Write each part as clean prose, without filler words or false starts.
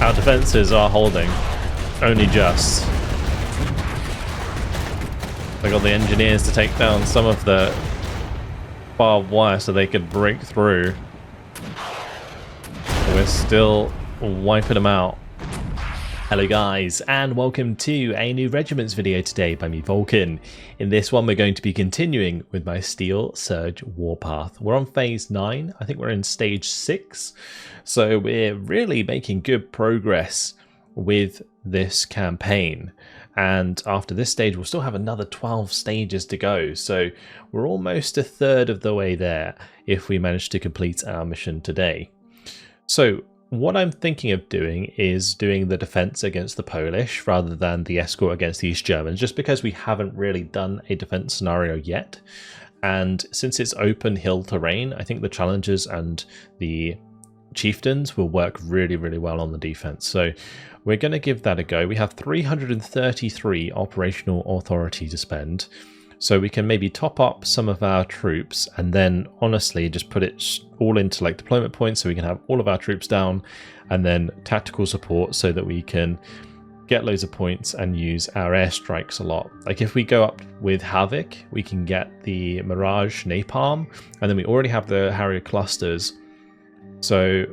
Our defenses are holding, only just. I got the engineers to take down some of the barbed wire so they could break through. But we're still wiping them out. Hello guys, and welcome to a new Regiments video today by me, Vulcan. In this one we're going to be continuing with my Steel Surge Warpath. We're on phase 9, I think we're in stage 6, so we're really making good progress with this campaign. And after this stage we'll still have another 12 stages to go, so we're almost a third of the way there if we manage to complete our mission today. So what I'm thinking of doing is doing the defense against the Polish rather than the escort against the East Germans, just because we haven't really done a defense scenario yet. And since it's open hill terrain, I think the challengers and the chieftains will work really, really well on the defense. So we're going to give that a go. We have 333 operational authority to spend. So we can maybe top up some of our troops and then honestly just put it all into like deployment points so we can have all of our troops down, and then tactical support so that we can get loads of points and use our airstrikes a lot. Like if we go up with Havoc, we can get the Mirage Napalm, and then we already have the Harrier clusters. So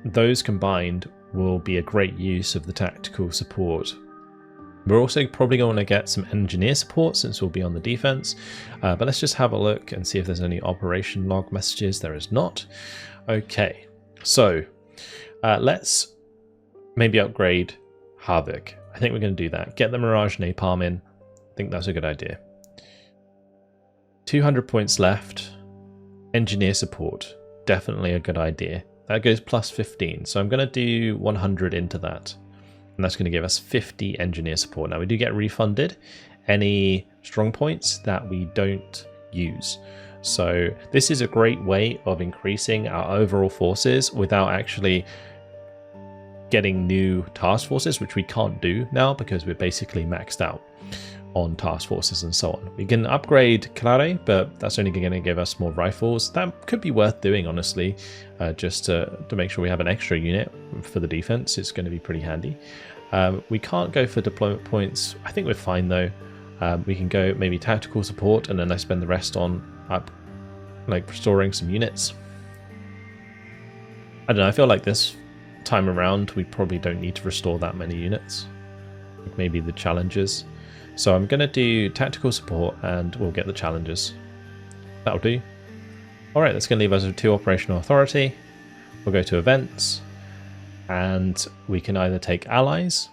those combined will be a great use of the tactical support. We're also probably going to get some engineer support since we'll be on the defense, but let's just have a look and see if there's any operation log messages. There is not. Okay, so let's maybe upgrade Havoc. I think we're going to do that. Get the Mirage Napalm in. I think that's a good idea. 200 points left. Engineer support. Definitely a good idea. That goes plus 15, so I'm going to do 100 into that. And that's going to give us 50 engineer support. Now we do get refunded any strong points that we don't use. So this is a great way of increasing our overall forces without actually getting new task forces, which we can't do now because we're basically maxed out on task forces and so on. We can upgrade Clare, but that's only going to give us more rifles. That could be worth doing, honestly, just to make sure we have an extra unit for the defense. It's going to be pretty handy. We can't go for deployment points. I think we're fine though. We can go maybe tactical support, and then I spend the rest on restoring some units. I don't know, I feel like this time around we probably don't need to restore that many units. Like maybe the challenges. So I'm going to do tactical support and we'll get the challenges. That'll do. Alright, that's going to leave us with 2 operational authority. We'll go to events and we can either take allies,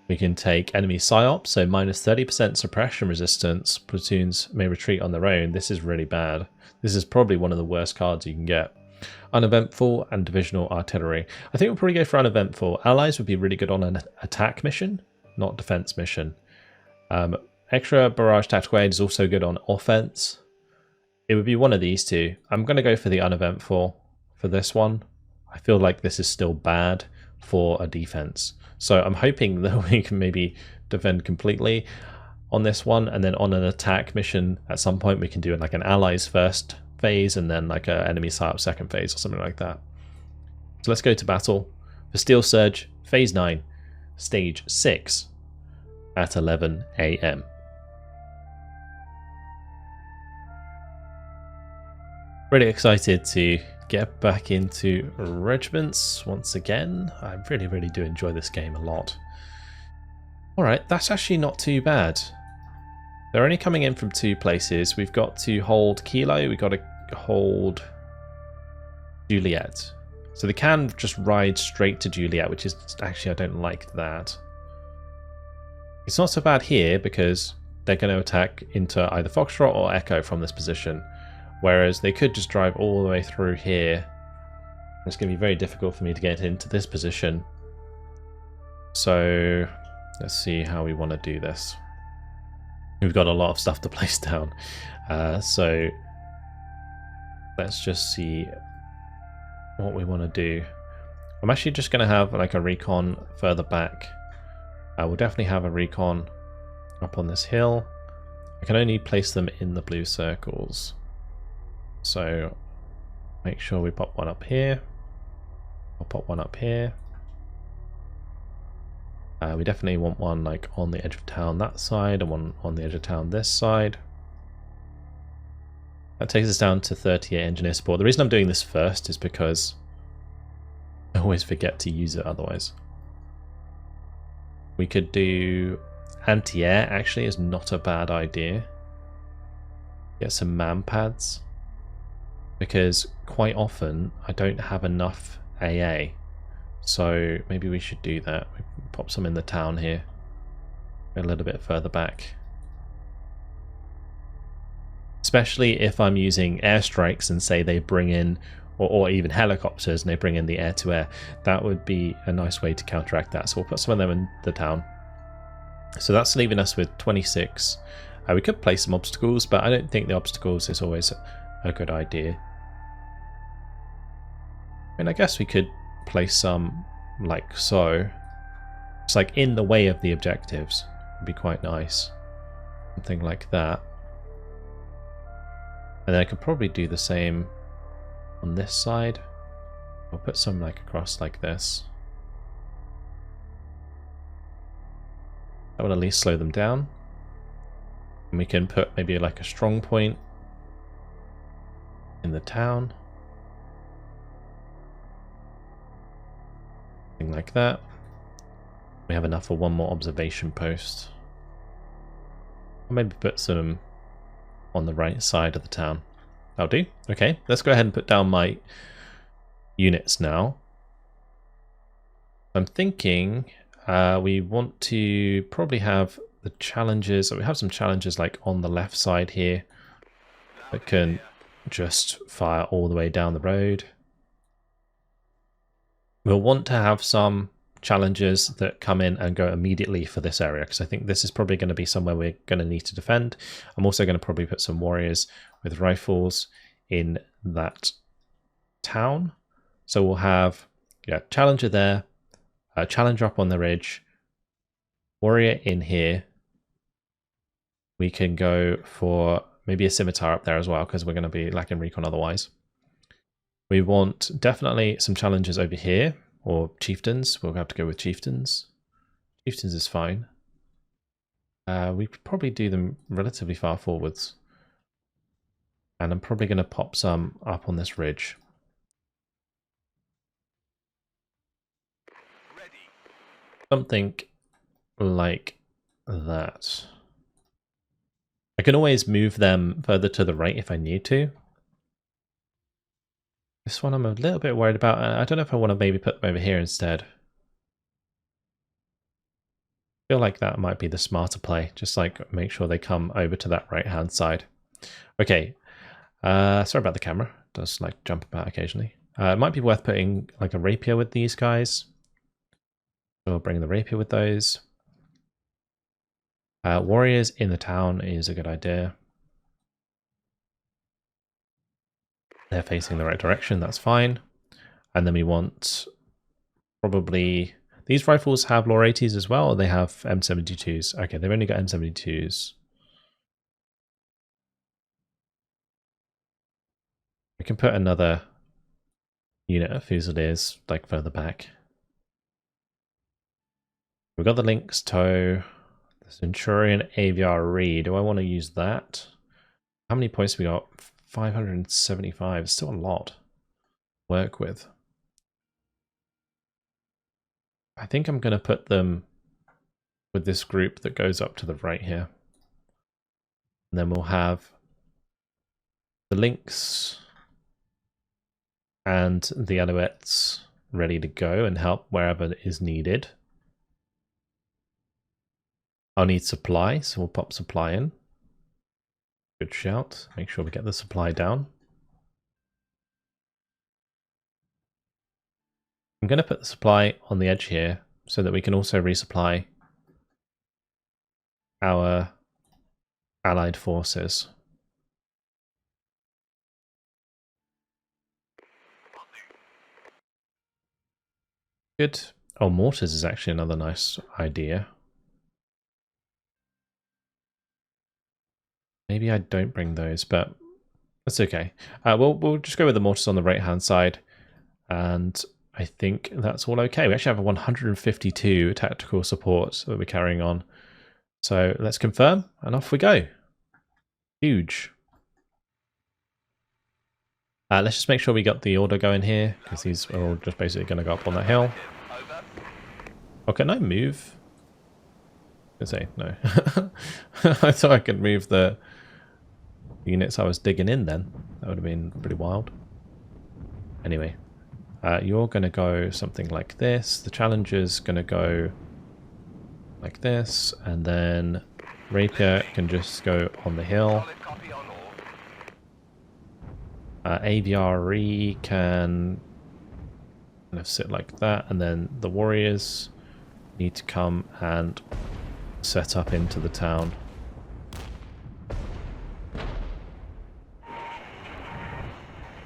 we can take enemy psyops, so minus 30% suppression resistance, platoons may retreat on their own. This is really bad. This is probably one of the worst cards you can get. Uneventful and divisional artillery. I think we'll probably go for uneventful. Allies would be really good on an attack mission, not defense mission. Extra barrage tactical aid is also good on offense. It would be one of these two. I'm going to go for the uneventful for this one. I feel like this is still bad for a defense. So I'm hoping that we can maybe defend completely on this one, and then on an attack mission at some point we can do like an allies first phase and then like an enemy psyop second phase or something like that. So let's go to battle for Steel Surge phase 9 stage 6 at 11 AM. Really excited to get back into Regiments once again. I really do enjoy this game a lot. Alright, that's actually not too bad. They're only coming in from 2 places. We've got to hold Kilo, we've got to hold Juliet. So they can just ride straight to Juliet, which is actually, I don't like that. It's not so bad here because they're going to attack into either Foxtrot or Echo from this position. Whereas they could just drive all the way through here. It's going to be very difficult for me to get into this position. So let's see how we want to do this. We've got a lot of stuff to place down. So let's just see what we want to do. I'm actually just going to have like a recon further back. We'll definitely have a recon up on this hill. I can only place them in the blue circles. So make sure we pop one up here. I'll pop one up here. We definitely want one like on the edge of town that side and one on the edge of town this side. That takes us down to 38 engineer support. The reason I'm doing this first is because I always forget to use it otherwise. We could do anti-air, actually is not a bad idea. Get some man pads, because quite often I don't have enough AA. So maybe we should do that. We can pop some in the town here. A little bit further back. Especially if I'm using airstrikes and say they bring in, or even helicopters and they bring in the air-to-air. That would be a nice way to counteract that. So we'll put some of them in the town. So that's leaving us with 26. We could place some obstacles, but I don't think the obstacles is always a good idea. And I guess we could place some like so. It's like in the way of the objectives. Would be quite nice. Something like that. And then I could probably do the same on this side. I'll put some like across like this. That would at least slow them down. And we can put maybe like a strong point in the town. Something like that. We have enough for one more observation post. I'll maybe put some on the right side of the town. That'll do. Okay, let's go ahead and put down my units now. I'm thinking we want to probably have the challenges. So we have some challenges like on the left side here that can just fire all the way down the road. We'll want to have some challenges that come in and go immediately for this area, because I think this is probably going to be somewhere we're going to need to defend. I'm also going to probably put some warriors with rifles in that town. So we'll have challenger there, challenger up on the ridge, warrior in here. We can go for maybe a scimitar up there as well, because we're going to be lacking recon otherwise. We want definitely some challenges over here. Or chieftains. We'll have to go with chieftains. Chieftains is fine. We could probably do them relatively far forwards. And I'm probably going to pop some up on this ridge. Something like that. I can always move them further to the right if I need to. This one I'm a little bit worried about. I don't know if I want to maybe put them over here instead. I feel like that might be the smarter play. Just like make sure they come over to that right hand side. Okay. Sorry about the camera. It does like jump about occasionally. It might be worth putting like a rapier with these guys. So we'll bring the rapier with those. Warriors in the town is a good idea. They're facing the right direction, that's fine. And then we want probably... These rifles have Law 80s as well, or they have M72s? Okay, they've only got M72s. We can put another unit of Fusiliers like further back. We've got the Lynx Tow, the Centurion Aviary. Do I want to use that? How many points have we got? 575. It's still a lot to work with. I think I'm going to put them with this group that goes up to the right here. And then we'll have the Lynx and the Alouettes ready to go and help wherever is needed. I'll need supply, so we'll pop supply in. Good shout. Make sure we get the supply down. I'm going to put the supply on the edge here so that we can also resupply our allied forces. Good. Oh, mortars is actually another nice idea. Maybe I don't bring those, but that's okay. We'll just go with the mortars on the right-hand side. And I think that's all okay. We actually have a 152 tactical support that we're carrying on. So let's confirm, and off we go. Huge. Let's just make sure we got the order going here, because these are all just basically going to go up on that hill. Oh, can I move? I say no. I thought I could move the units I was digging in then. That would have been pretty wild. Anyway, you're going to go something like this. The Challenger's going to go like this, and then Rapier can just go on the hill. AVRE can kind of sit like that, and then the warriors need to come and set up into the town.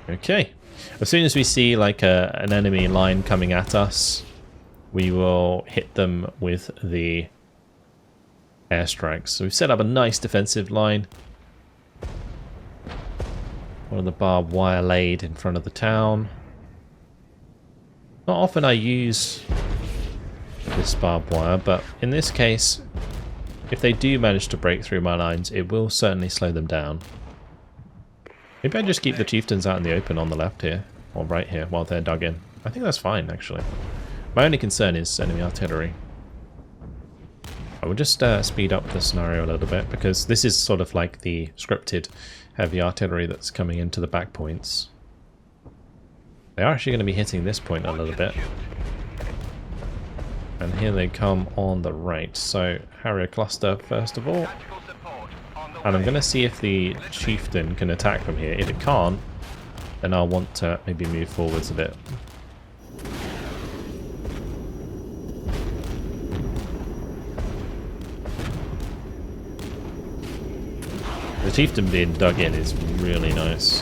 Okay. As soon as we see like an enemy line coming at us, we will hit them with the airstrikes. So we've set up a nice defensive line. One of the barbed wire laid in front of the town. Not often I use this barbed wire, but in this case, if they do manage to break through my lines, it will certainly slow them down. Maybe I just keep the chieftains out in the open on the left here, or right here, while they're dug in. I think that's fine, actually. My only concern is enemy artillery. I will just speed up the scenario a little bit, because this is sort of like the scripted heavy artillery that's coming into the back points. They are actually going to be hitting this point a little bit. And here they come on the right. So, Harrier cluster first of all. And I'm going to see if the chieftain can attack from here. If it can't, then I'll want to maybe move forwards a bit. The chieftain being dug in is really nice.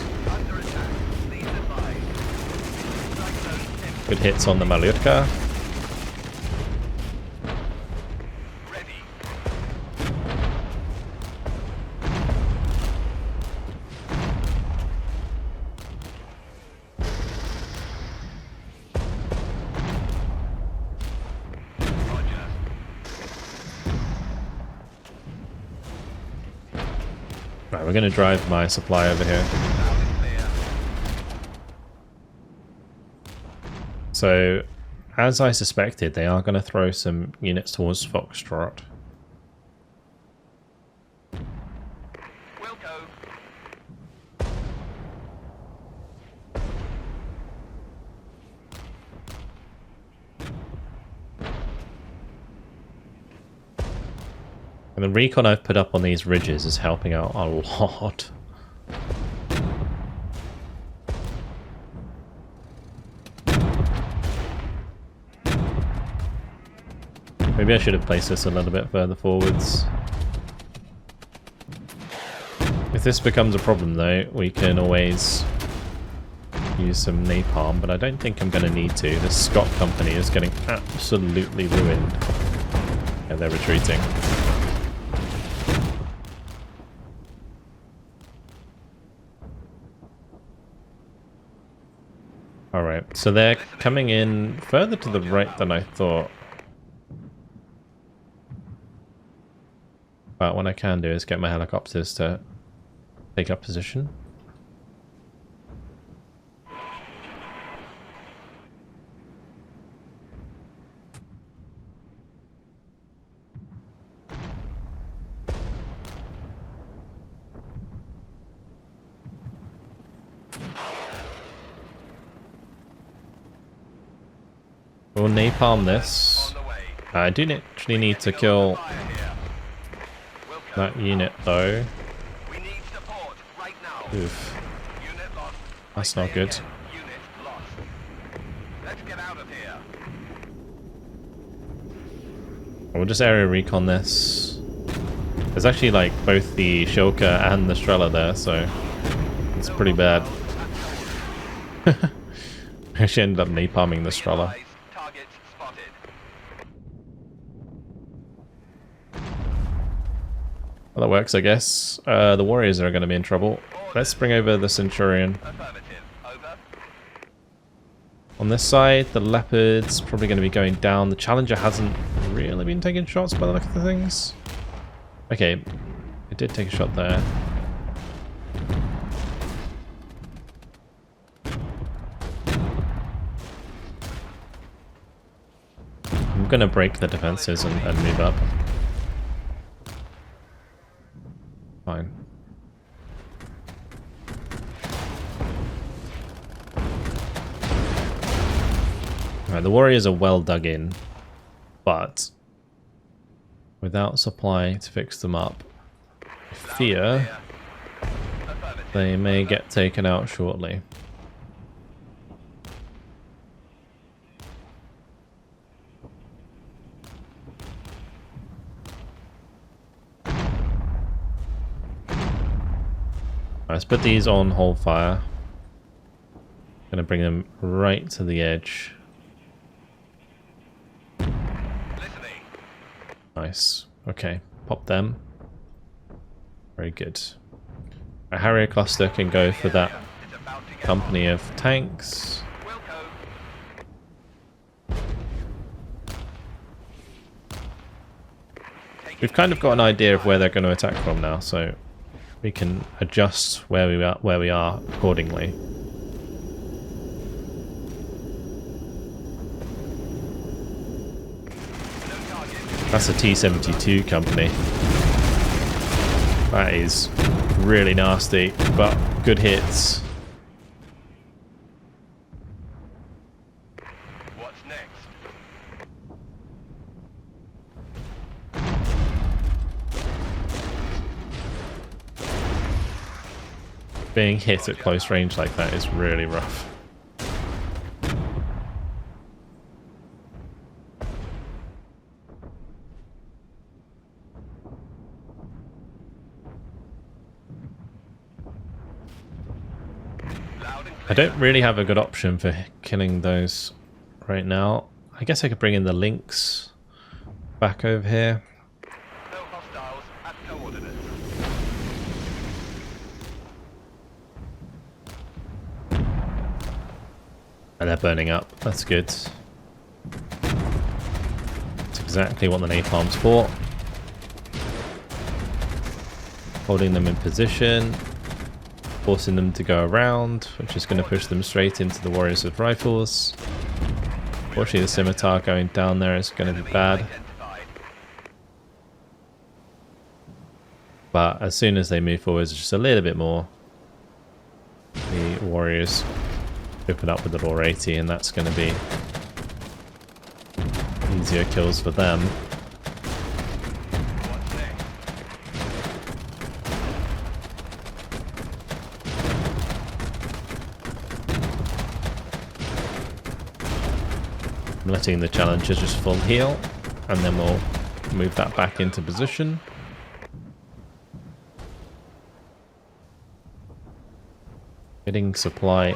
Good hits on the Malyutka. Right, we're going to drive my supply over here. So, as I suspected, they are going to throw some units towards Foxtrot. We'll go. And the recon I've put up on these ridges is helping out a lot. Maybe I should have placed this a little bit further forwards. If this becomes a problem though, we can always use some napalm, but I don't think I'm going to need to. The Scott company is getting absolutely ruined. Yeah, they're retreating. Alright, so they're coming in further to the right than I thought. But what I can do is get my helicopters to take up position. We'll napalm this. I do actually need to kill that unit though. Oof. That's not good. We'll just area recon this. There's actually like both the Shilka and the Strela there, so it's pretty bad. I actually ended up napalming the Strela. Well, that works, I guess. The warriors are going to be in trouble. Let's bring over the Centurion. On this side, the Leopard's probably going to be going down. The Challenger hasn't really been taking shots by the look of the things. Okay, it did take a shot there. I'm going to break the defenses and move up. Fine. Right, the warriors are well dug in, but without supply to fix them up, I fear they may get taken out shortly. Let's put these on hold fire. Gonna bring them right to the edge. Nice. Okay, pop them. Very good. A Harrier cluster can go for that company of tanks. We've kind of got an idea of where they're going to attack from now, so we can adjust where we are accordingly. That's a T-72 company. That is really nasty, but good hits. What's next? Being hit at close range like that is really rough. I don't really have a good option for killing those right now. I guess I could bring in the Lynx back over here. No hostiles at coordinates. And they're burning up. That's good. That's exactly what the napalm's for. Holding them in position. Forcing them to go around, which is going to push them straight into the warriors with rifles. Fortunately, the scimitar going down there is going to be bad. But as soon as they move forwards just a little bit more, the warriors open up with the raw 80, and that's going to be easier kills for them. I'm letting the Challenger just full heal, and then we'll move that back into position. Getting supply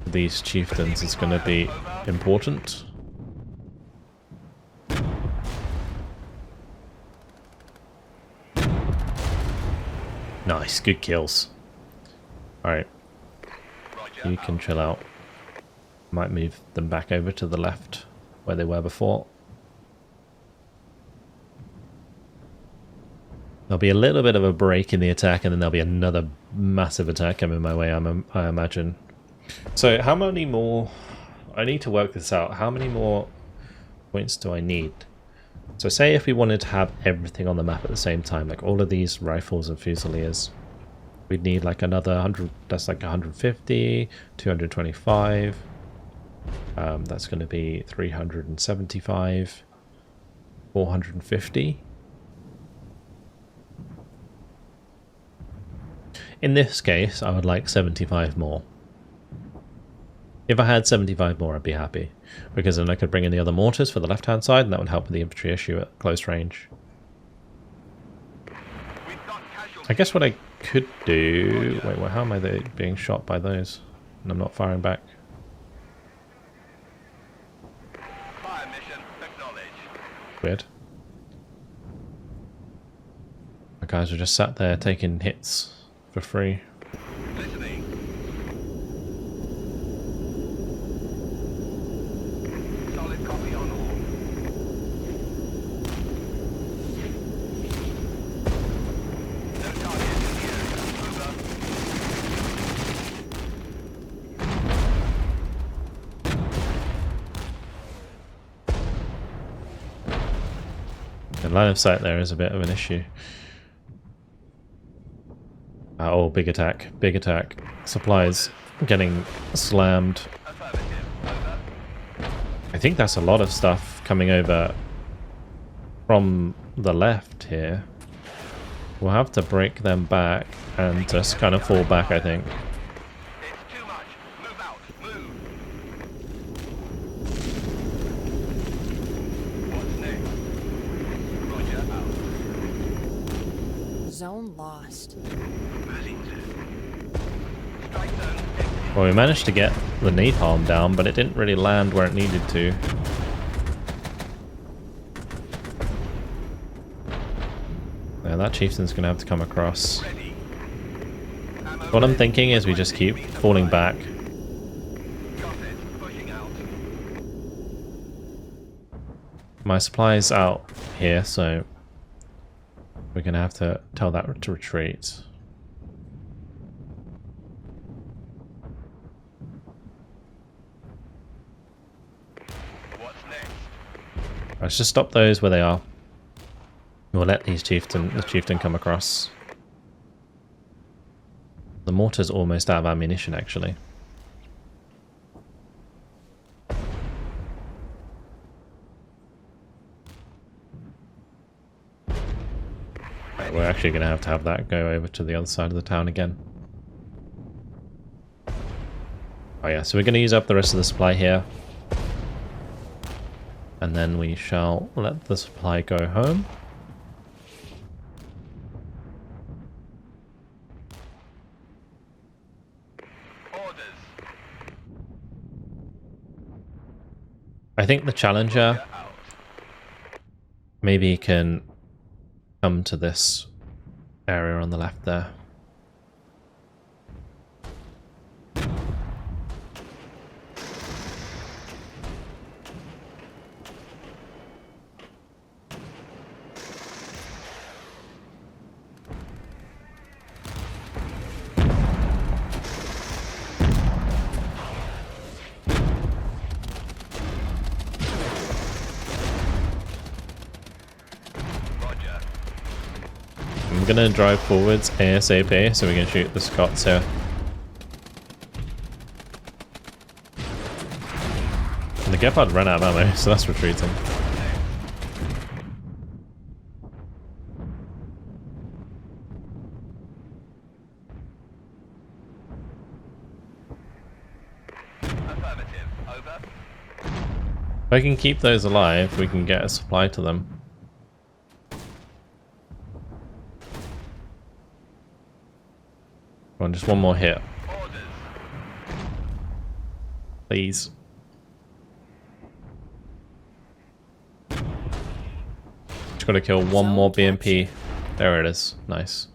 for these chieftains is going to be important. Nice, good kills. Alright, you can chill out. Might move them back over to the left where they were before. There'll be a little bit of a break in the attack, and then there'll be another massive attack coming my way, I imagine. So how many more... I need to work this out. How many more points do I need? So say if we wanted to have everything on the map at the same time, like all of these rifles and fusiliers, we'd need like another 100, that's like 150, 225... that's going to be 375, 450. In this case, I would like 75 more. If I had 75 more, I'd be happy, because then I could bring in the other mortars for the left-hand side, and that would help with the infantry issue at close range. I guess what I could do... Wait, how am I being shot by those? And I'm not firing back. Weird. The guys are just sat there taking hits for free. The line of sight there is a bit of an issue. Oh, big attack. Big attack. Supplies getting slammed. I think that's a lot of stuff coming over from the left here. We'll have to break them back and just kind of fall back, I think. It's too much. Move out. Move. What's next? Roger out. Zone lost. Strike zone exit. Well, we managed to get the napalm down, but it didn't really land where it needed to. Yeah, that chieftain's gonna have to come across. Ready. Ammo What I'm ready. thinking is we just keep falling back. Got it. Pushing out. My supply's out here, so we're gonna have to tell that to retreat. What's next? Let's just stop those where they are. We'll let the chieftain come across. The mortar's almost out of ammunition, actually. Right, we're actually going to have that go over to the other side of the town again. Oh yeah, so we're going to use up the rest of the supply here. And then we shall let the supply go home. Orders. I think the Challenger Out. maybe can come to this area on the left there. Roger. I'm gonna drive forwards ASAP so we can shoot the Scots here. And the Gepard ran out of ammo, so that's retreating. Affirmative. Over. If I can keep those alive, we can get a supply to them. Come on, just one more hit, Orders. please. Just gotta kill one more BMP. There it is. Nice.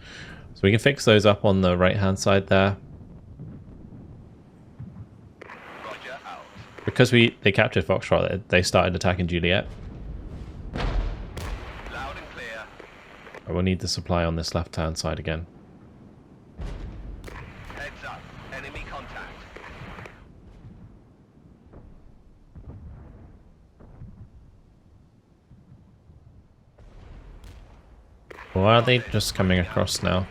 So we can fix those up on the right-hand side there. Roger out. Because they captured Foxtrot, they started attacking Juliet. Loud and clear. I will need the supply on this left-hand side again. Heads up. Enemy contact. Or are they just coming across now?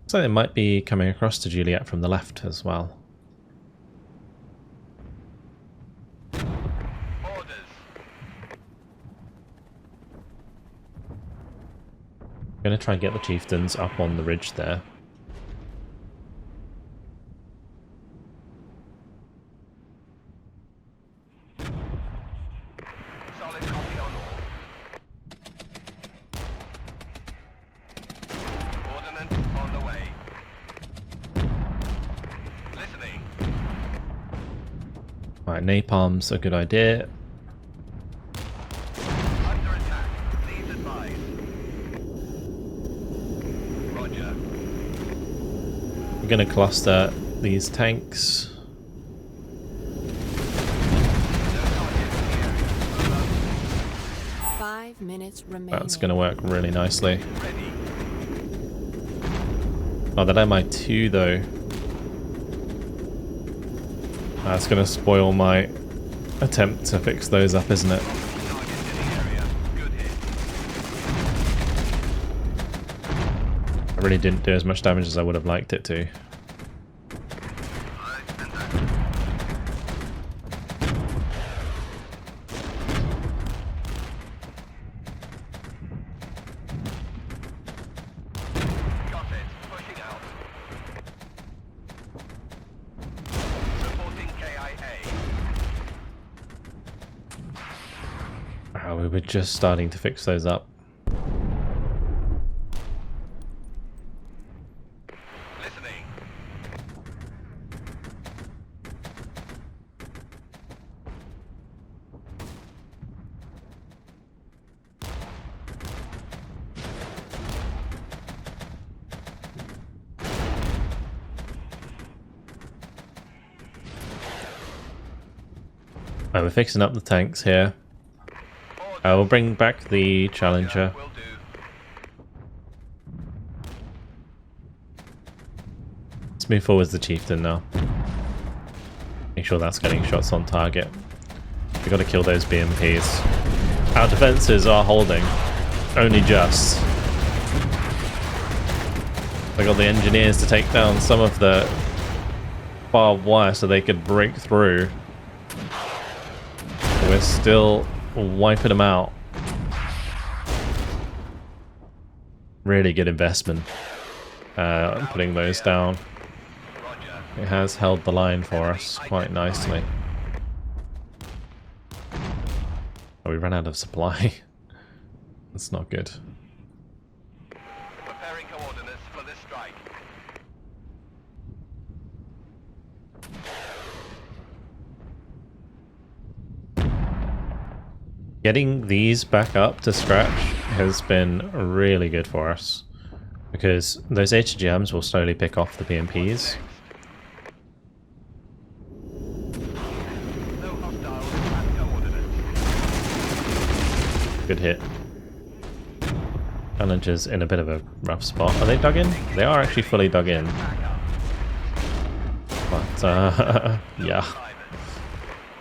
Looks like they might be coming across to Juliet from the left as well. Orders. I'm going to try and get the chieftains up on the ridge there. Solid copy on all. Ordnance on the way. Listening. Right, napalm's a good idea. Under attack. Please advise. Roger. We're going to cluster these tanks. No targets in the area. Over. 5 minutes remaining. That's going to work really nicely. Ready. Oh, that MI2 though. That's going to spoil my attempt to fix those up, isn't it? Targets in the area. Good hit. I really didn't do as much damage as I would have liked it to. Got it. Pushing out. Reporting KIA. Oh, we were just starting to fix those up. Listening. We're fixing up the tanks here. We'll bring back the Challenger. Will do. Let's move forward the Chieftain now. Make sure that's getting shots on target. We've got to kill those BMPs. Our defenses are holding. Only just. They got the engineers to take down some of the barbed wire so they could break through. We're still wiping them out. Really good investment. Putting those down. Roger. It has held the line for us quite nicely. Oh, we ran out of supply. That's not good. Preparing coordinates for this strike. Getting these back up to scratch has been really good for us, because those HGMs will slowly pick off the BMPs. No hostiles at coordinates. Good hit. Challengers in a bit of a rough spot. Are they dug in? They are actually fully dug in. But, yeah.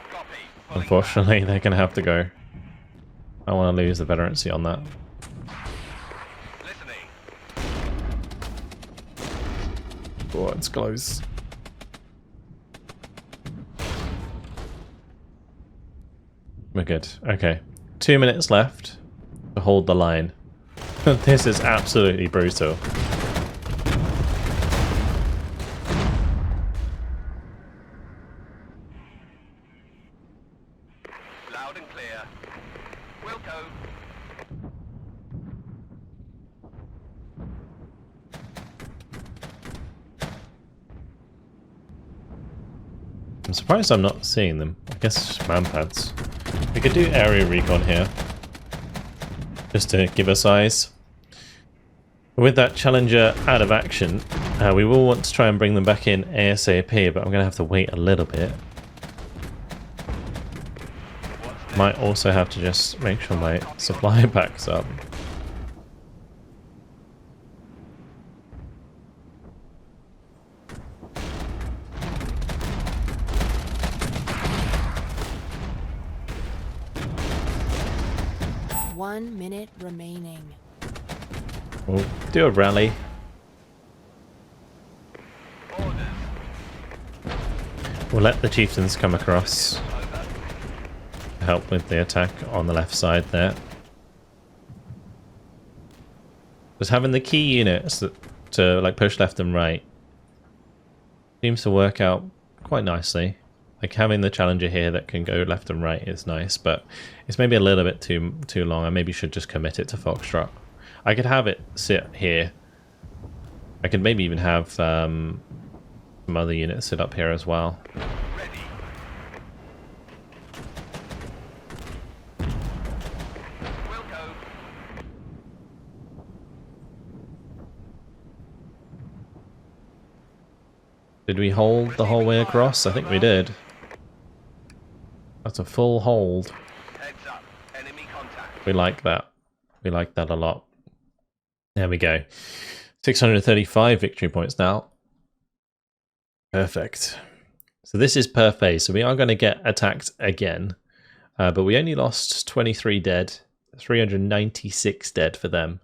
Copy. Unfortunately, they're going to have to go. I don't want to lose the veterancy on that. Listening. Oh, it's close. We're good. Okay. 2 minutes left to hold the line. This is absolutely brutal. Loud and clear. Wilco. I'm surprised I'm not seeing them. I guess it's just manpads. We could do area recon here, just to give us eyes. With that Challenger out of action, we will want to try and bring them back in ASAP, but I'm going to have to wait a little bit. Might also have to just make sure my supply backs up. One minute remaining. We'll do a rally. Orders. We'll let the chieftains come across Over. to help with the attack on the left side there. Just having the key units to like push left and right seems to work out quite nicely. Like having the Challenger here that can go left and right is nice, but it's maybe a little bit too long. I maybe should just commit it to Foxtrot. I could have it sit here. I could maybe even have some other units sit up here as well. Ready. Wilco. Did we hold the whole way across? I think we did. That's a full hold. Heads up. Enemy contact. We like that. We like that a lot. There we go. 635 victory points now. Perfect. So this is per phase. So we are going to get attacked again. But we only lost 23 dead. 396 dead for them.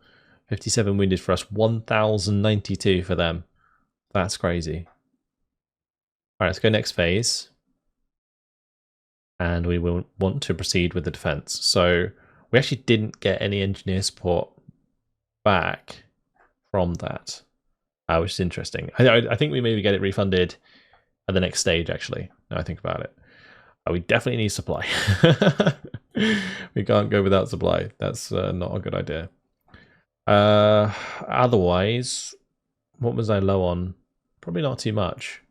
57 wounded for us, 1,092 for them. That's crazy. Alright, let's go next phase. And we will want to proceed with the defense. So we actually didn't get any engineer support back from that, which is interesting. I think we maybe get it refunded at the next stage, actually, now I think about it. We definitely need supply. We can't go without supply. That's not a good idea. Otherwise, what was I low on? Probably not too much.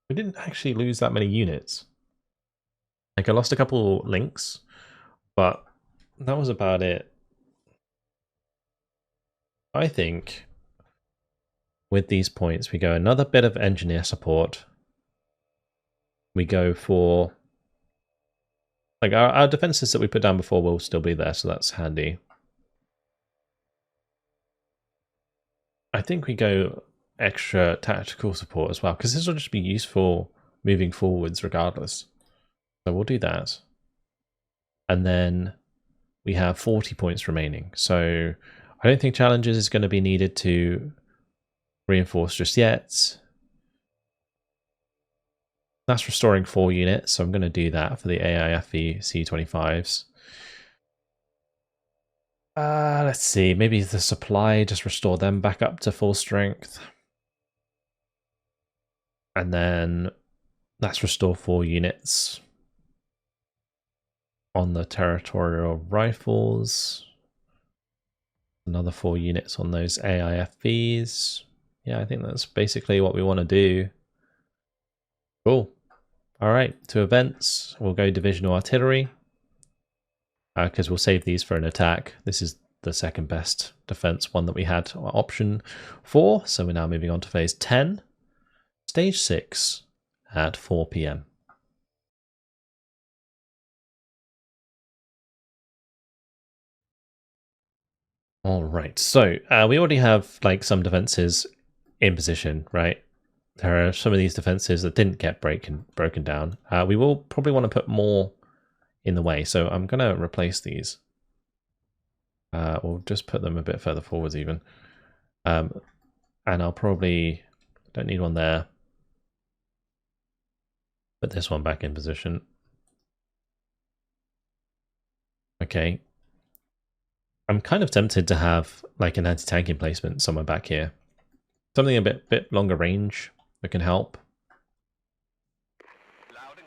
We didn't actually lose that many units. Like, I lost a couple links, but that was about it. I think with these points, we go another bit of engineer support. We go for... Like, our defenses that we put down before will still be there, so that's handy. I think we go extra tactical support as well, because this will just be useful moving forwards regardless. So we'll do that. And then we have 40 points remaining. So I don't think challenges is going to be needed to reinforce just yet. That's restoring 4 units, so I'm going to do that for the AIFE C25s. Let's see, maybe the supply, just restore them back up to full strength. And then let's restore 4 units on the territorial rifles. Another 4 units on those AIFVs. Yeah, I think that's basically what we want to do. Cool. Alright, to events, we'll go divisional artillery. Because we'll save these for an attack. This is the second best defense one that we had option for. So we're now moving on to phase 10. Stage 6 at 4 PM. Alright, so we already have like some defenses in position, right? There are some of these defenses that didn't get broken down. We will probably want to put more in the way, so I'm going to replace these. We'll just put them a bit further forwards even. And I'll probably... don't need one there. Put this one back in position. Okay. I'm kind of tempted to have like an anti-tank emplacement somewhere back here. Something a bit longer range that can help.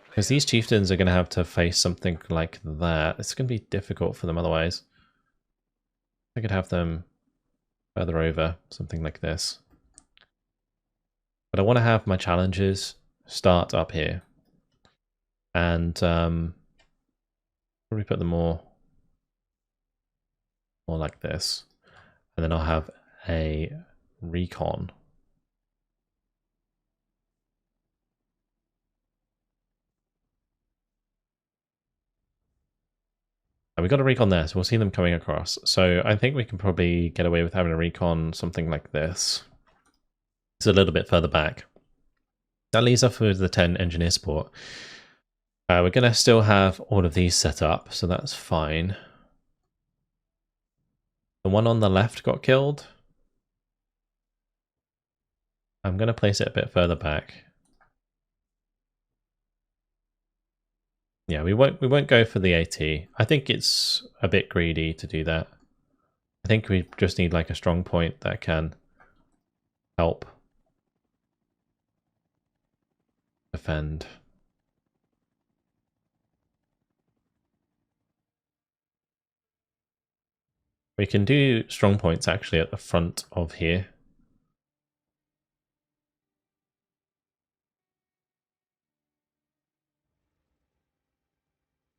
Because these chieftains are going to have to face something like that. It's going to be difficult for them otherwise. I could have them further over, something like this. But I want to have my challenges start up here. And probably put them more like this. And then I'll have a recon. And we got a recon there, so we'll see them coming across. So I think we can probably get away with having a recon something like this. It's a little bit further back. That leaves us with the 10 engineer support. We're going to still have all of these set up, so that's fine. The one on the left got killed. I'm going to place it a bit further back. Yeah, we won't go for the AT. I think it's a bit greedy to do that. I think we just need like a strong point that can help defend. We can do strong points actually at the front of here.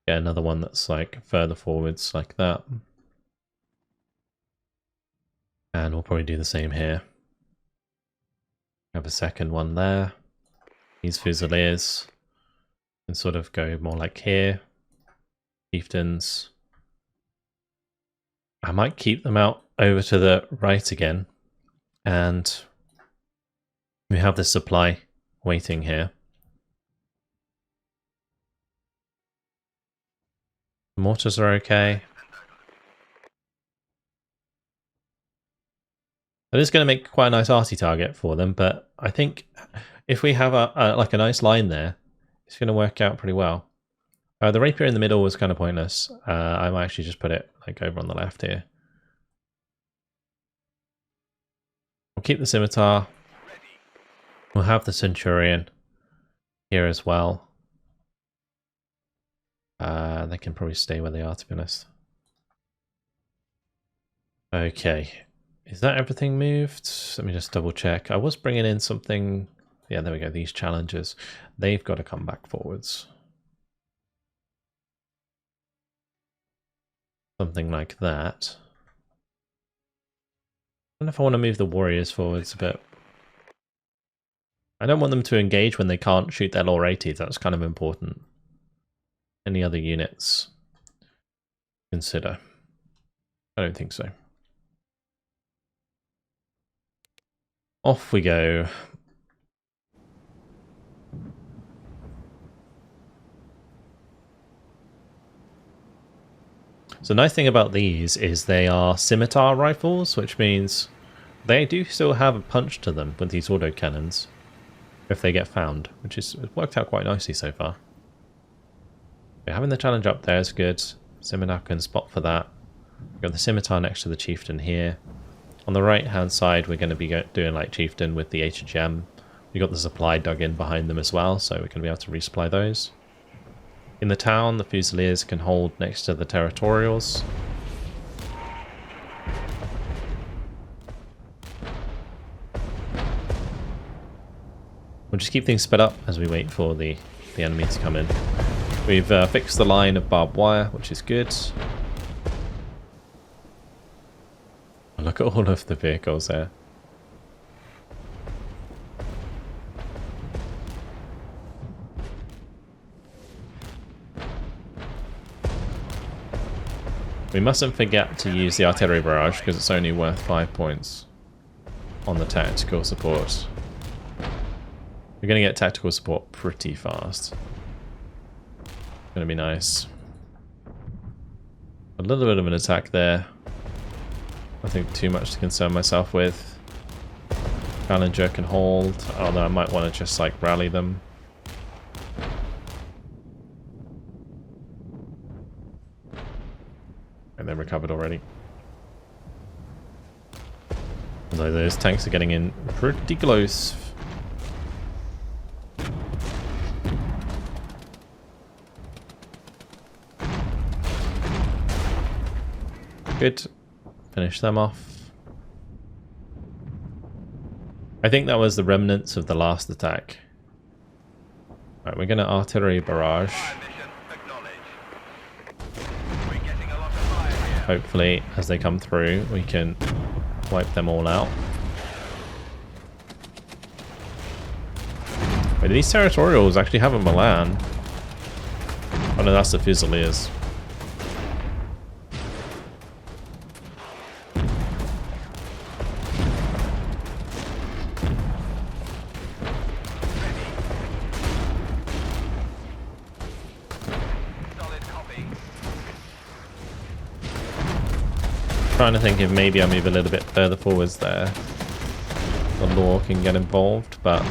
Get another one that's like further forwards like that. And we'll probably do the same here. Have a second one there. These Fusiliers can sort of go more like here. Chieftains. I might keep them out over to the right again. And we have this supply waiting here. The mortars are okay. It is going to make quite a nice arty target for them, but I think if we have like a nice line there, it's going to work out pretty well. The rapier in the middle was kind of pointless. I might actually just put it like over on the left here. We'll keep the scimitar. We'll have the centurion here as well. They can probably stay where they are, to be honest. Okay. Is that everything moved? Let me just double check. I was bringing in something. Yeah, there we go. These challenges. They've got to come back forwards. Something like that. I don't know if I want to move the warriors forwards a bit. I don't want them to engage when they can't shoot their lore 80. That's kind of important. Any other units? Consider. I don't think so. Off we go. So the nice thing about these is they are scimitar rifles, which means they do still have a punch to them with these autocannons if they get found, which has worked out quite nicely so far. Yeah, having the challenge up there is good. Scimitar can spot for that. We've got the scimitar next to the chieftain here. On the right hand side we're going to be doing like chieftain with the HGM. We've got the supply dug in behind them as well, so we're going to be able to resupply those. In the town, the Fusiliers can hold next to the Territorials. We'll just keep things sped up as we wait for the enemy to come in. We've fixed the line of barbed wire, which is good. Look at all of the vehicles there. We mustn't forget to use the artillery barrage because it's only worth 5 points on the tactical support. We're going to get tactical support pretty fast. Going to be nice. A little bit of an attack there. Nothing too much to concern myself with. Challenger can hold, although I might want to just like rally them. And they're recovered already. Although those tanks are getting in pretty close. Good. Finish them off. I think that was the remnants of the last attack. Right, we're going to artillery barrage. Hopefully, as they come through, we can wipe them all out. Wait, do these Territorials actually have a Milan? Oh no, that's the Fusiliers. Trying to think if maybe I move a little bit further forwards there. The law can get involved, but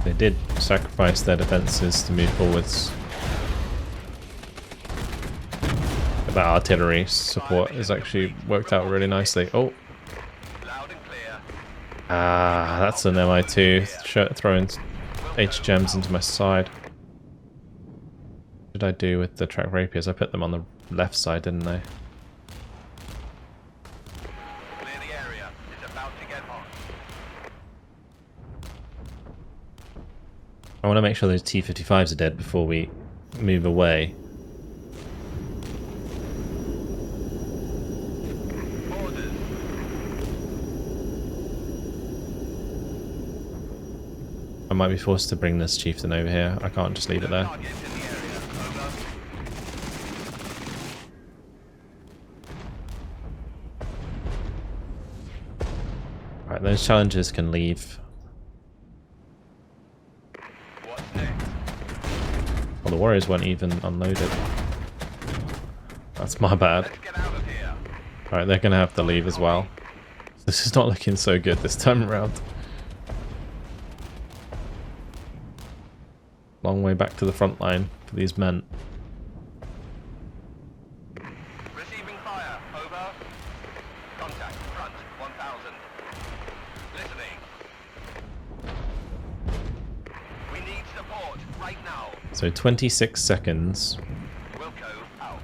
they did sacrifice their defenses to move forwards. But that artillery support has actually worked out really nicely. Oh, that's an MI2 throwing HGMs into my side. What did I do with the track rapiers? I put them on the left side, didn't I? Clear the area. It's about to get hot. I want to make sure those T-55s are dead before we move away. Orders. I might be forced to bring this chieftain over here. I can't just leave it there. Targets in the area. Over. Right, those challengers can leave. What's next? Well, the warriors weren't even unloaded. That's my bad. Let's get out of here. Alright, they're going to have to leave as well. This is not looking so good this time around. Long way back to the front line for these men. Receiving fire. Over. Contact. Front. 1000. Listening. We need support right now. So 26 seconds. Wilco out.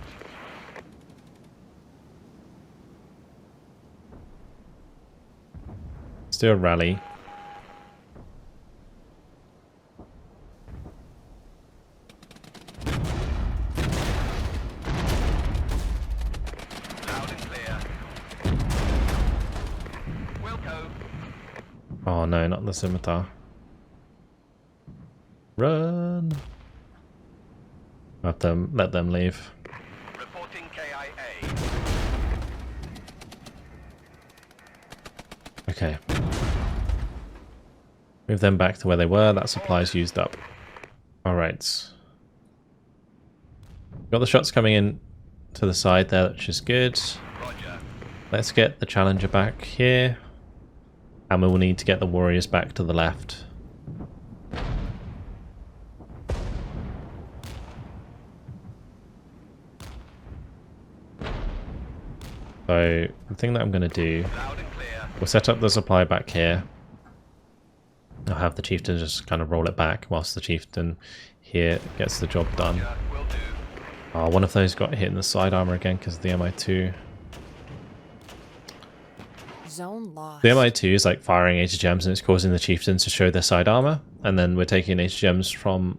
Still rally. Loud and clear. Wilco. Oh no, not the scimitar. Run! Let them leave. Reporting KIA. Okay. Move them back to where they were. That supply's used up. Alright. Got the shots coming in to the side there, which is good. Roger. Let's get the Challenger back here. And we will need to get the Warriors back to the left. So, the thing that I'm going to do, Loud and clear. we'll set up the supply back here. I'll have the Chieftain just kind of roll it back whilst the Chieftain here gets the job done. Yeah, will do. Oh, one of those got hit in the side armor again because of the MI2. Zone lost. The MI2 is like firing HGMs and it's causing the Chieftains to show their side armor. And then we're taking HGMs from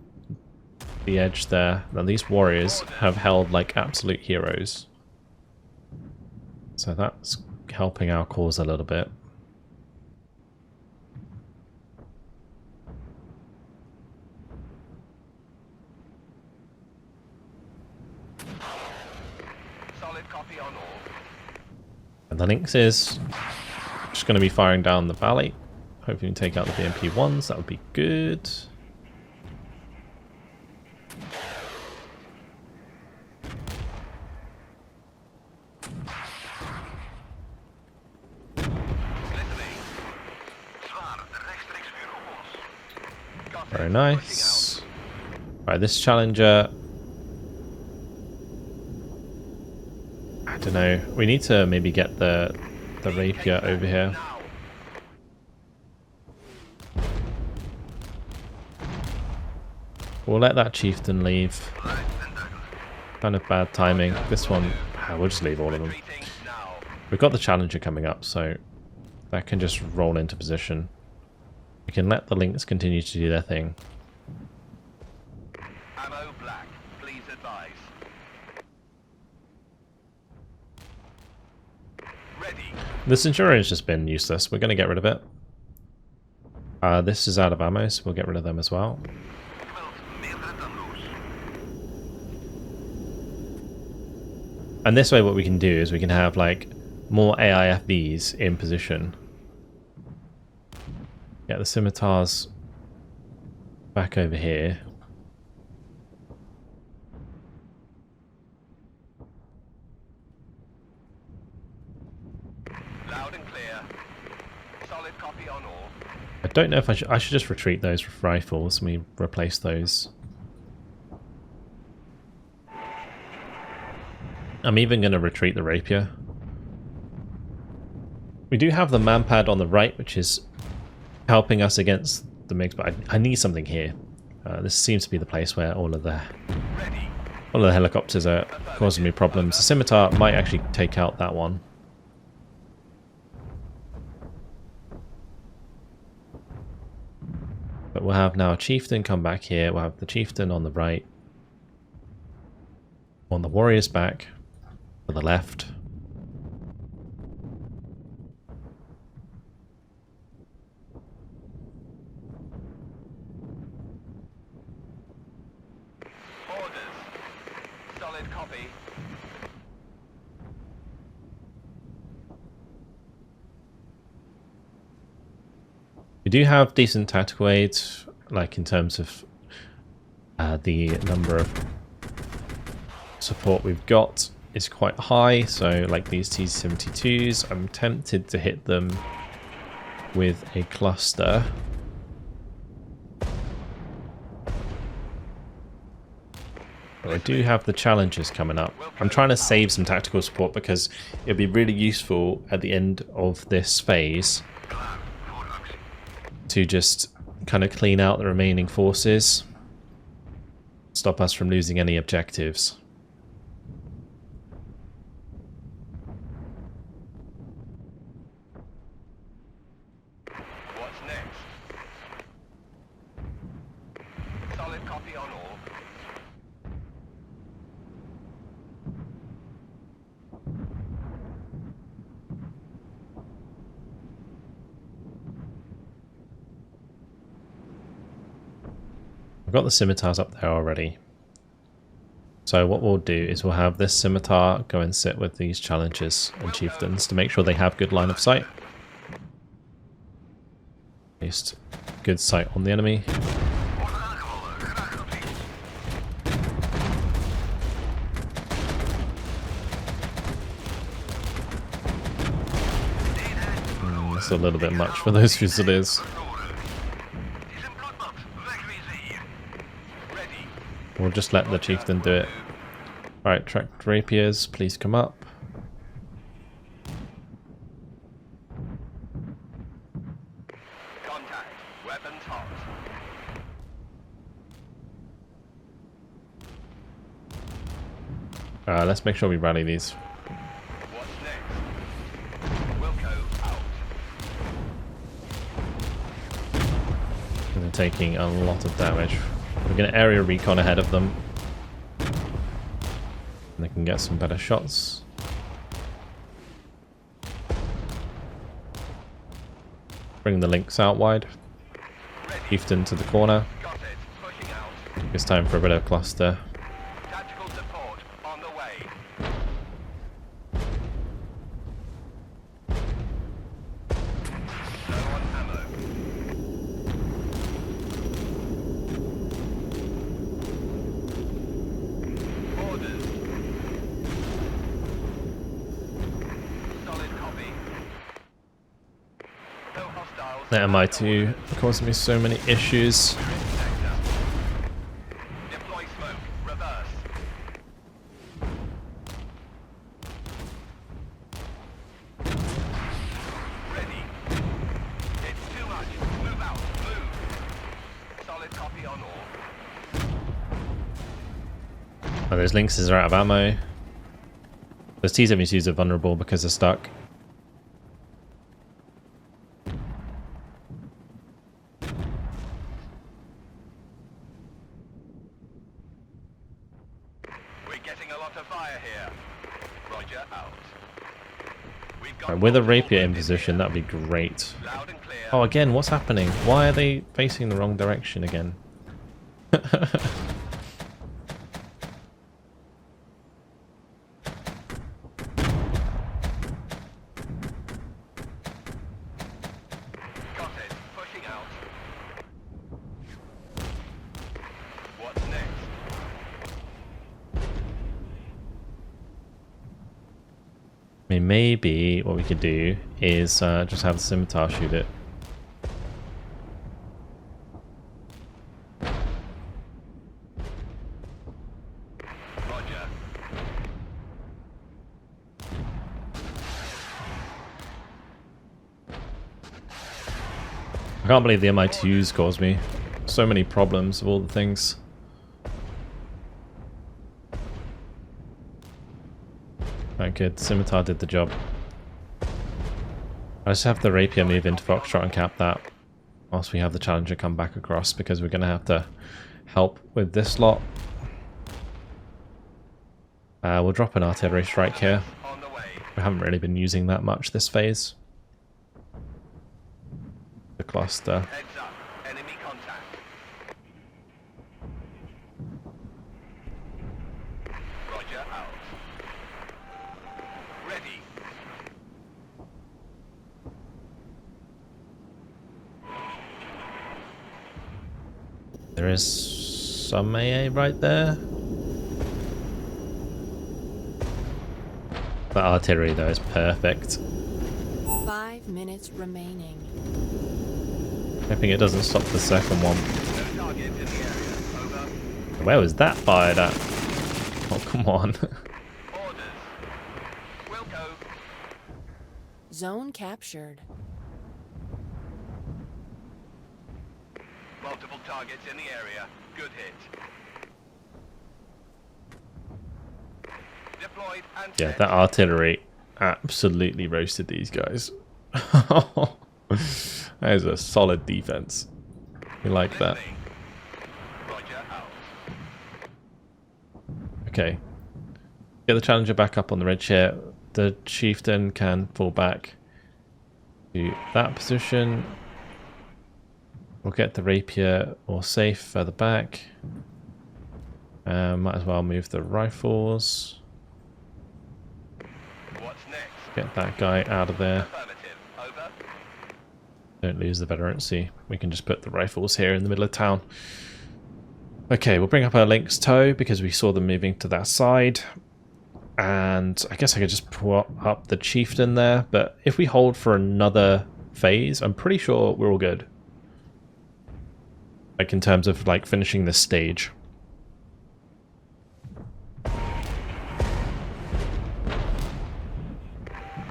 the edge there. Now these warriors have held like absolute heroes. So that's helping our cause a little bit. Solid copy on all. And the Lynx is just going to be firing down the valley. Hoping to take out the BMP-1s. That would be good. Very nice. Right, this Challenger... I don't know. We need to maybe get the Rapier over here. We'll let that Chieftain leave. Kind of bad timing. This one, we'll just leave all of them. We've got the Challenger coming up, so that can just roll into position. We can let the Lynx continue to do their thing. Ammo black. Please advise. Ready. The Centurion's just been useless. We're going to get rid of it. This is out of ammo, so we'll get rid of them as well. And this way what we can do is we can have like more AIFVs in position. Get the scimitars back over here. Loud and clear. Solid copy on all. I don't know if I should just retreat those rifles and we replace those. I'm even going to retreat the Rapier. We do have the manpad on the right, which is helping us against the MiGs, but I need something here. This seems to be the place where all of the helicopters are causing me problems. The scimitar might actually take out that one. But we'll have now a Chieftain come back here. We'll have the Chieftain on the right. On the Warriors back. To the left. Orders. Solid copy. We do have decent tactical aids, like in terms of the number of support we've got. is quite high, so like these T-72s, I'm tempted to hit them with a cluster. But I do have the challenges coming up. I'm trying to save some tactical support because it'll be really useful at the end of this phase to just kind of clean out the remaining forces, stop us from losing any objectives. What's next? Solid copy on all. I've got the scimitars up there already. So what we'll do is we'll have this scimitar go and sit with these challengers and chieftains to make sure they have good line of sight. At least good sight on the enemy. That's a little bit much for those fusiliers. We'll just let the chieftain do it. Alright, tracked rapiers, please come up. Contact. Weapons hot. Let's make sure we rally these. What's next? Wilco out. They're taking a lot of damage. We're going to area recon ahead of them. And they can get some better shots. Bring the links out wide. Chieftain to the corner. Got it. Pushing out. It's time for a bit of cluster. Tactical support on the way. Low on ammo. Orders. Solid copy. No hostiles. That MI2 causing me so many issues. Sector. Deploy smoke. Reverse. Ready. It's too much. Move out. Move. Solid copy on all. Oh, those Lynxes are out of ammo. Those T-72s are vulnerable because they're stuck. We're getting a lot of fire here. Roger out. We've got Right, with a multiple rapier in wounded position, here. that'd be great. Loud and clear. Oh, again, what's happening? Why are they facing the wrong direction again? Got it. Pushing out. What's next? I mean, maybe what we could do is just have the scimitar shoot it. Roger. I can't believe the MI2s caused me so many problems of all the things. Right, good. Scimitar did the job. I just have the rapier move into Foxtrot and cap that whilst we have the Challenger come back across, because we're going to have to help with this lot. We'll drop an artillery strike here. On the way. We haven't really been using that much this phase. The cluster. Heads up. Enemy contact. Roger out. Ready. There is some AA right there. That artillery though is perfect. 5 minutes remaining. Hoping it doesn't stop the second one. No targets in the area. Over. Where was that fired at? Oh, come on. Orders. Wilco. Zone captured. Multiple targets in the area. Good hit. Deployed and Yeah, set. that artillery absolutely roasted these guys. That is a solid defense. We like that. Listening. Roger out. Okay. Get the Challenger back up on the ridge here. The Chieftain can fall back to that position. We'll get the Rapier more safe further back. Might as well move the rifles. What's next? Get that guy out of there. Affirmative. Over. Don't lose the veterancy. We can just put the rifles here in the middle of town. Okay, we'll bring up our Lynx Toe because we saw them moving to that side. And I guess I could just put up the Chieftain there. But if we hold for another phase, I'm pretty sure we're all good. Like in terms of like finishing this stage.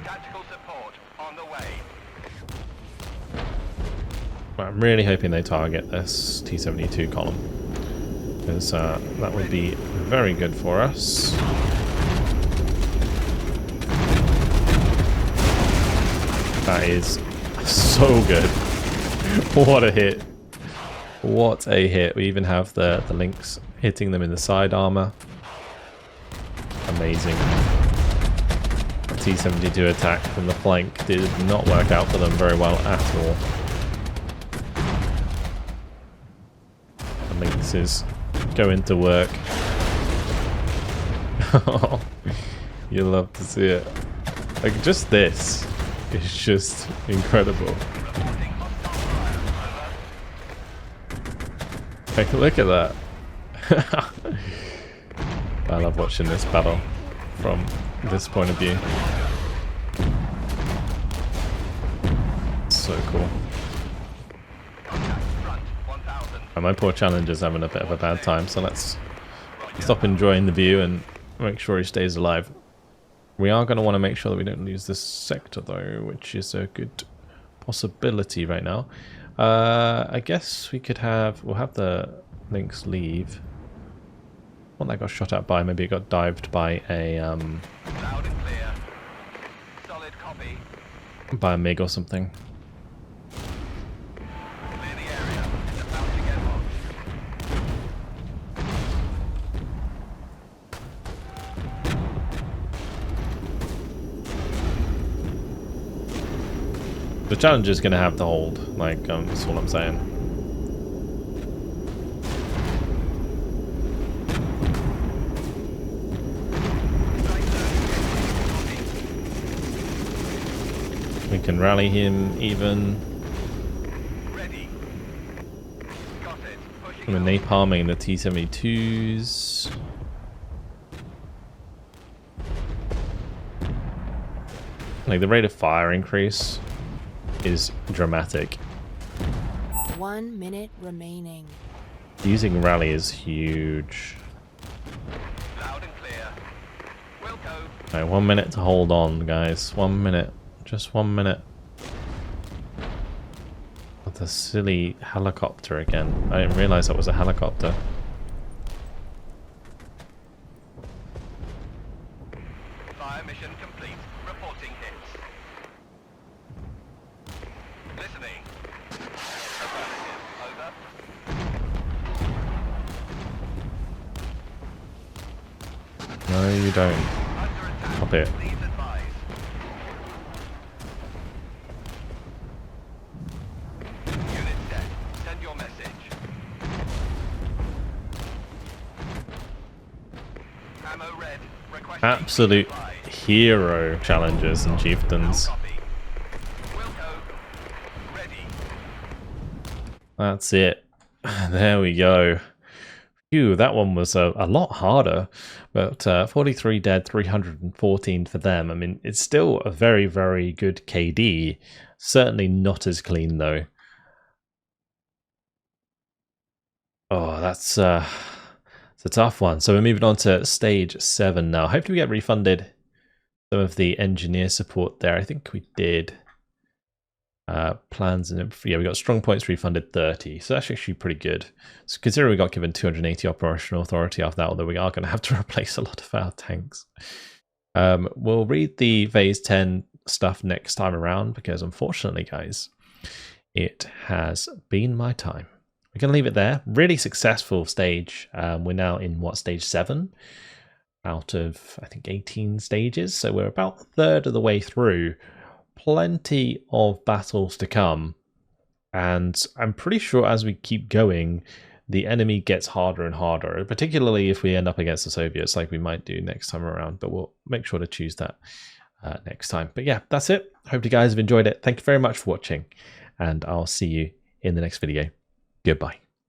Tactical support on the way. Well, I'm really hoping they target this T-72 column. Because that would be very good for us. That is so good. What a hit. What a hit. We even have the Lynx hitting them in the side armor. Amazing. The T-72 attack from the flank did not work out for them very well at all. The Lynxes go into work. You love to see it. Like just this is just incredible. Reporting hostile fire. Over. Like, look at that. I love watching this battle from this point of view. So cool. Contact front 1000. And my poor Challenger's having a bit of a bad time, so let's stop enjoying the view and make sure he stays alive. We are going to want to make sure that we don't lose this sector though, which is a good possibility right now. I guess we could have, we'll have the Lynx leave. One that got shot at by, maybe it got dived by a Loud and clear. Solid copy. by a MiG or something. Clear the area. It's about to get hot. The Challenger's going to have to hold, like, that's all I'm saying. We can rally him even. Ready. Got it. Pushing We're out. napalming the T-72s. Like, the rate of fire increase is dramatic. 1 minute remaining. Using rally is huge. Loud and clear. Wilco. Alright, 1 minute to hold on, guys. 1 minute. Just 1 minute. Oh, the silly helicopter again. I didn't realize that was a helicopter. Fire mission complete. Reporting hits. Listening. Affirmative. Over. No, you don't. Under attack. Stop it. Please advise. Unit set. Send your message. Ammo red. Requesting Absolute supply. hero Challengers and Chieftains. Copy. Wilco. Ready. That's it. There we go. Phew, that one was a lot harder, but 43 dead, 314 for them. I mean, it's still a very, very good KD. Certainly not as clean, though. Oh, that's it's a tough one. So we're moving on to stage 7 now. Hopefully we get refunded some of the engineer support there. I think we did. Plans and yeah, we got strong points refunded 30, so that's actually pretty good. So considering we got given 280 operational authority after that, although we are going to have to replace a lot of our tanks. We'll read the phase 10 stuff next time around because unfortunately, guys, it has been my time. We're going to leave it there. Really successful stage. We're now in what, stage 7 out of I think 18 stages, so we're about a third of the way through. Plenty of battles to come, and I'm pretty sure as we keep going the enemy gets harder and harder, particularly if we end up against the Soviets like we might do next time around, but we'll make sure to choose that next time. But yeah, that's it. Hope you guys have enjoyed it. Thank you very much for watching, and I'll see you in the next video. Goodbye.